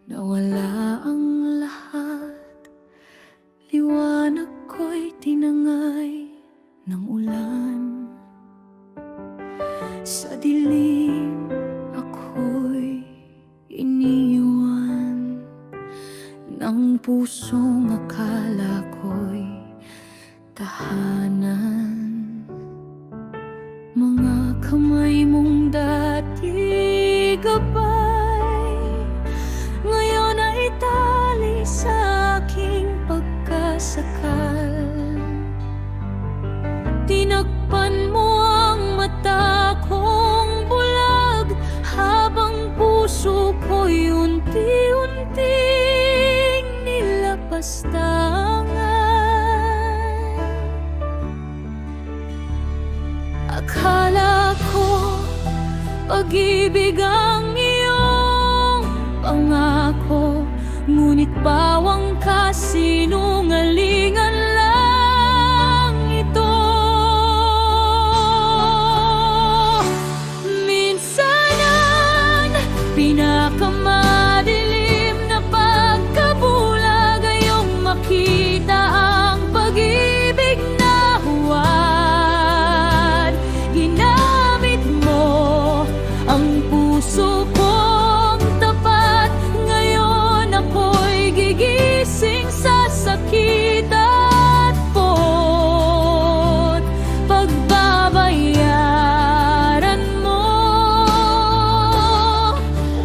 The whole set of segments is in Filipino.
Nawala ang lahat, liwanag ko'y tinangay ng ulan. Sa dilim ako'y iniwan ng pusong akala ko'y tahanan. Mga kamay mong dati gabay, ngayon ay tali sa aking pagkasakal. Tinakpan mo ang mata kong bulag, habang puso ko'y unti-unting nilapastangan. Akala ko pag-ibig ang iyong pangako, ngunit bawang kasinungalingan lang ito. Minsanan, pinakamadilim na pagkabulag, ayong makita ang pag-ibig na huwad. Ginamit mo ang puso kong tapat, ngayon ako'y gigising sa sakit at pot. Pagbabayaran mo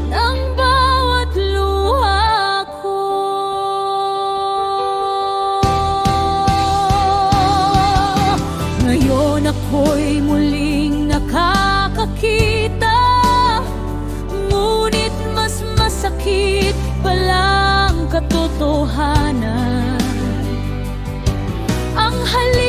ng bawat luha ko. Ngayon ako'y muling nakakakita, ngunit mas masakit palang katotohanan. Ang halik